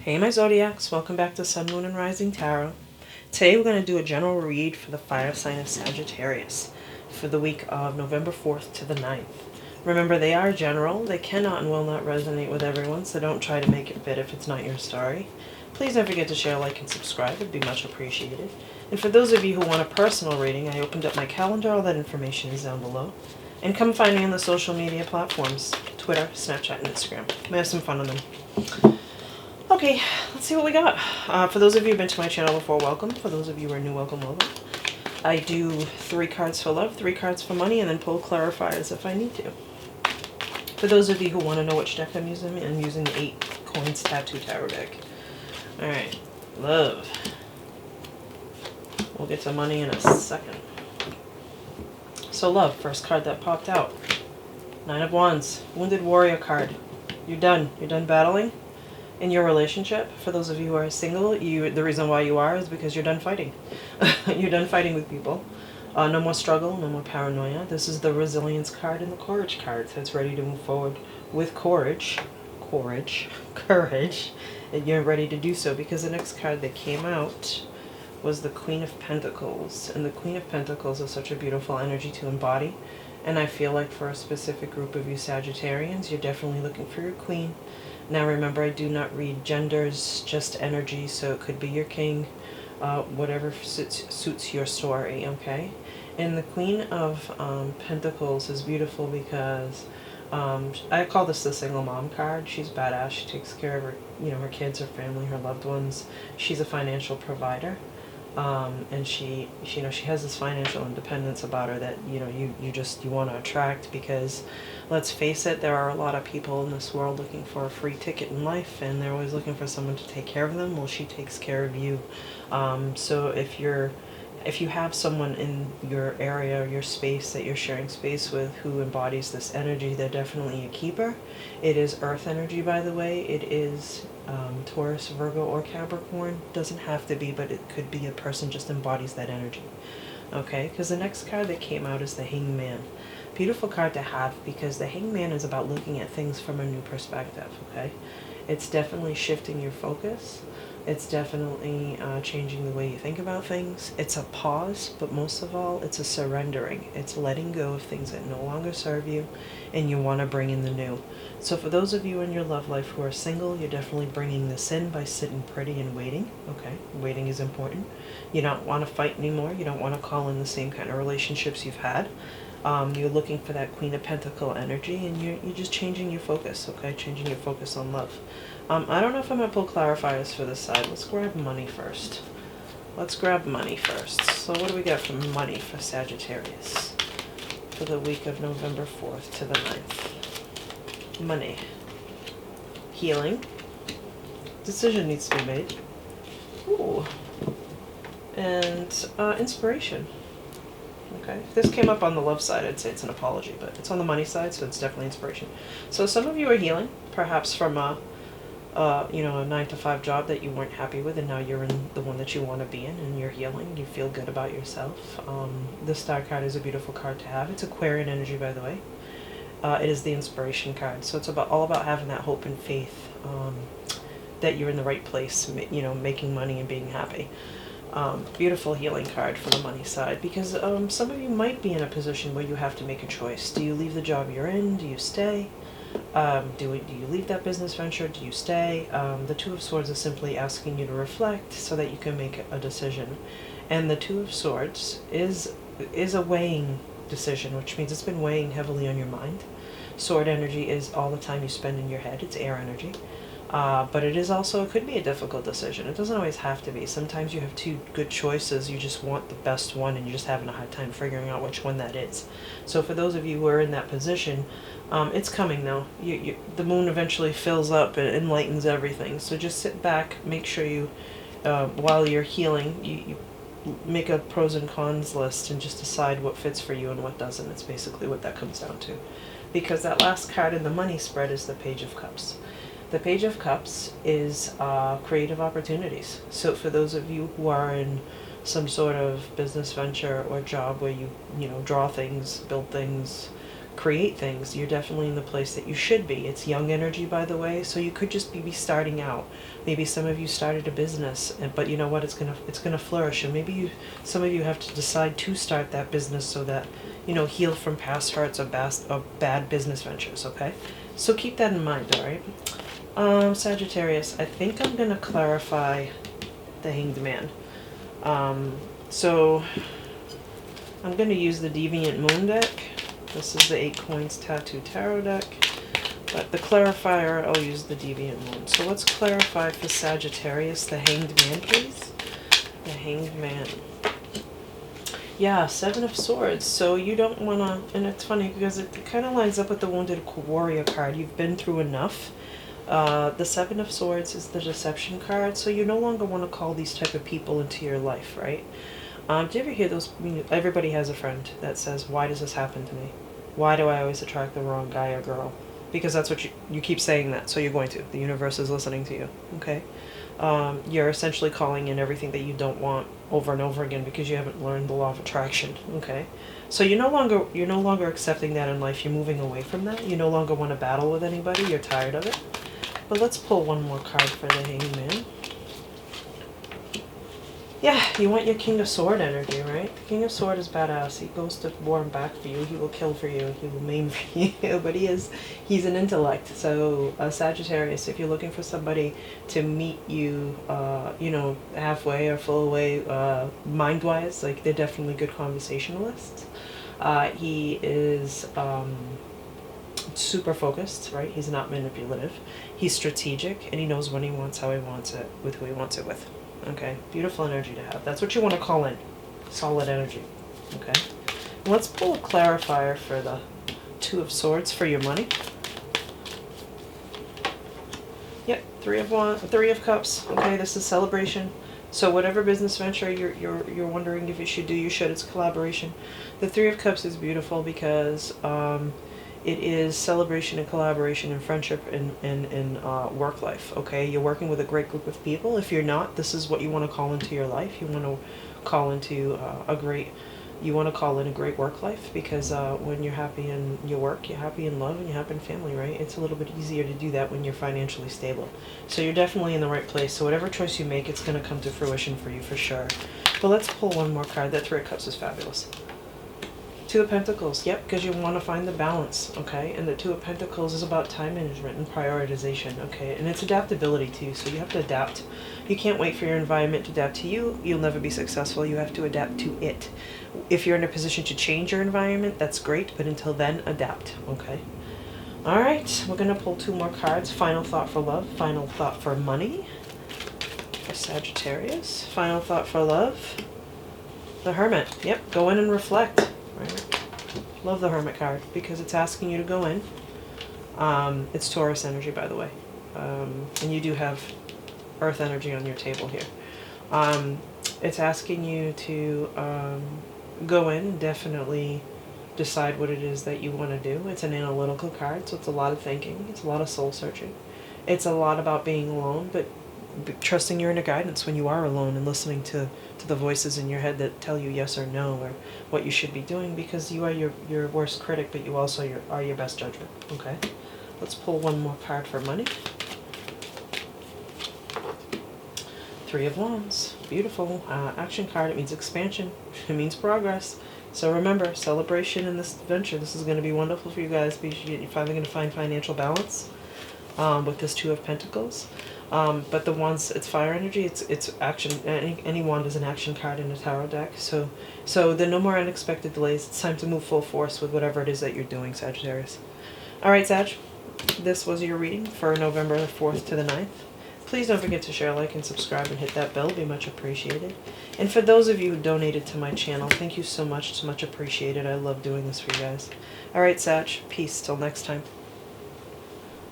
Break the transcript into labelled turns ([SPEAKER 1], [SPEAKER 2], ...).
[SPEAKER 1] Hey my Zodiacs, welcome back to Sun, Moon, and Rising Tarot. Today we're going to do a general read for the fire sign of Sagittarius for the week of November 4th to the 9th. Remember, they are general. They cannot and will not resonate with everyone, so don't try to make it fit if it's not your story. Please don't forget to share, like, and subscribe. It would be much appreciated. And for those of you who want a personal reading, I opened up my calendar. All that information is down below. And come find me on the social media platforms, Twitter, Snapchat, and Instagram. We have some fun on them. Okay, let's see what we got. For those of you who've been to my channel before, welcome. For those of you who are new, welcome. I do 3 cards for love, 3 cards for money, and then pull clarifiers if I need to. For those of you who want to know which deck I'm using the 8 Coins Tattoo Tarot deck. Alright, love. We'll get to money in a second. So love, first card that popped out. 9 of Wands, Wounded Warrior card. You're done. You're done battling in your relationship. For those of you who are single, the reason why you are is because you're done fighting. You're done fighting with people. No more struggle, no more paranoia. This is the Resilience card and the Courage card. So it's ready to move forward with courage. Courage. And you're ready to do so because the next card that came out was the Queen of Pentacles. And the Queen of Pentacles is such a beautiful energy to embody. And I feel like for a specific group of you Sagittarians, you're definitely looking for your queen. Now remember, I do not read genders, just energy, so it could be your king, whatever suits your story, okay? And the Queen of Pentacles is beautiful because I call this the single mom card. She's badass. She takes care of her, her kids, her family, her loved ones. She's a financial provider. And she has this financial independence about her that, you want to attract because, let's face it, there are a lot of people in this world looking for a free ticket in life and they're always looking for someone to take care of them. Well, she takes care of you. So if you have someone in your area or your space that you're sharing space with who embodies this energy, they're definitely a keeper. It is earth energy, by the way. It is Taurus, Virgo, or Capricorn. Doesn't have to be, but it could be a person just embodies that energy. Okay, because the next card that came out is the Hangman. Beautiful card to have because the Hangman is about looking at things from a new perspective, okay? It's definitely shifting your focus. It's definitely changing the way you think about things. It's a pause, but most of all, it's a surrendering. It's letting go of things that no longer serve you, and you want to bring in the new. So for those of you in your love life who are single, you're definitely bringing this in by sitting pretty and waiting. Okay, waiting is important. You don't want to fight anymore. You don't want to call in the same kind of relationships you've had. You're looking for that Queen of Pentacle energy, and you're just changing your focus, okay? Changing your focus on love. I don't know if I'm going to pull clarifiers for this side. Let's grab money first. So what do we got for money for Sagittarius for the week of November 4th to the 9th? Money. Healing. Decision needs to be made. Ooh. And inspiration. Okay, if this came up on the love side, I'd say it's an apology, but it's on the money side, so it's definitely inspiration. So some of you are healing, perhaps from a 9-to-5 job that you weren't happy with, and now you're in the one that you want to be in, and you're healing. You feel good about yourself. The Star card is a beautiful card to have. It's Aquarian energy, by the way. It is the inspiration card, so it's all about having that hope and faith that you're in the right place, making money and being happy. Beautiful healing card for the money side because some of you might be in a position where you have to make a choice. Do you leave the job you're in? Do you stay? Do you leave that business venture? Do you stay? The Two of Swords is simply asking you to reflect so that you can make a decision. And the Two of Swords is a weighing decision, which means it's been weighing heavily on your mind. Sword energy is all the time you spend in your head. It's air energy. But it could be a difficult decision. It doesn't always have to be. Sometimes you have 2 good choices. You just want the best one and you're just having a hard time figuring out which one that is. So for those of you who are in that position, it's coming now. The moon eventually fills up and enlightens everything. So just sit back, make sure you, while you're healing, you make a pros and cons list and just decide what fits for you and what doesn't. It's basically what that comes down to. Because that last card in the money spread is the Page of Cups. The Page of Cups is creative opportunities. So for those of you who are in some sort of business venture or job where you draw things, build things, create things. You're definitely in the place that you should be. It's young energy, by the way, so you could just be starting out. Maybe some of you started a business, but you know what? It's gonna flourish, and maybe some of you have to decide to start that business so that, you know, heal from past hurts or bad business ventures. Okay, so keep that in mind. All right, Sagittarius. I think I'm gonna clarify the Hanged Man. So I'm going to use the Deviant Moon deck. This is the 8 Coins Tattoo Tarot deck. But the clarifier, I'll use the Deviant Moon. So let's clarify for Sagittarius the Hanged Man, please. The Hanged Man. Yeah, 7 of Swords. So you don't want to, and it's funny because it kind of lines up with the Wounded Warrior card. You've been through enough. The 7 of Swords is the Deception card, so you no longer want to call these type of people into your life, right? Do you ever hear those? Everybody has a friend that says, "Why does this happen to me? Why do I always attract the wrong guy or girl?" Because that's what you keep saying that, so you're going to. The universe is listening to you. Okay, you're essentially calling in everything that you don't want over and over again because you haven't learned the law of attraction. Okay, so you're no longer accepting that in life. You're moving away from that. You no longer want to battle with anybody. You're tired of it. But let's pull one more card for the Hanged Man. Yeah, you want your King of Sword energy, right? The King of Sword is badass. He goes to war and back for you. He will kill for you. He will maim for you. But he's an intellect. So Sagittarius, if you're looking for somebody to meet you, you know, halfway or full way, mind-wise, like, they're definitely good conversationalists. He is super focused, right? He's not manipulative. He's strategic, and he knows when he wants, how he wants it, with who he wants it with. Okay, beautiful energy to have. That's what you want to call in. Solid energy. Okay. Let's pull a clarifier for the 2 of Swords for your money. Yep, 3 of Cups. Okay, this is celebration. So whatever business venture you're wondering if you should do, you should. It's collaboration. The 3 of Cups is beautiful because it is celebration and collaboration and friendship and work life, okay? You're working with a great group of people. If you're not, this is what you want to call into your life. You want to call into a great work life because when you're happy in your work, you're happy in love, and you're happy in family, right? It's a little bit easier to do that when you're financially stable. So you're definitely in the right place. So whatever choice you make, it's going to come to fruition for you for sure. But let's pull one more card. That 3 of Cups is fabulous. 2 of Pentacles, yep, because you want to find the balance, okay? And the 2 of Pentacles is about time management and prioritization, okay? And it's adaptability too, so you have to adapt. You can't wait for your environment to adapt to you. You'll never be successful. You have to adapt to it. If you're in a position to change your environment, that's great, but until then, adapt, okay? All right, we're going to pull 2 more cards. Final thought for love, final thought for money for Sagittarius. Final thought for love, the Hermit. Yep, go in and reflect. Right. Love the Hermit card because it's asking you to go in. It's Taurus energy, by the way. And you do have Earth energy on your table here. It's asking you to go in and definitely decide what it is that you want to do. It's an analytical card, so it's a lot of thinking. It's a lot of soul searching. It's a lot about being alone, but trusting your inner guidance when you are alone and listening to the voices in your head that tell you yes or no or what you should be doing, because you are your worst critic, but you also are your best judgment. Okay, let's pull one more card for money. 3 of Wands, beautiful. Action card. It means expansion. It means progress. So remember, celebration in this venture. This is going to be wonderful for you guys because you're finally going to find financial balance with this 2 of Pentacles. But the wands, it's fire energy, it's action. Any wand is an action card in a tarot deck. So there are no more unexpected delays. It's time to move full force with whatever it is that you're doing, Sagittarius. All right, Sag, this was your reading for November 4th to the 9th. Please don't forget to share, like, and subscribe, and hit that bell. It'd be much appreciated. And for those of you who donated to my channel, thank you so much. It's much appreciated. I love doing this for you guys. All right, Sag, peace. Till next time.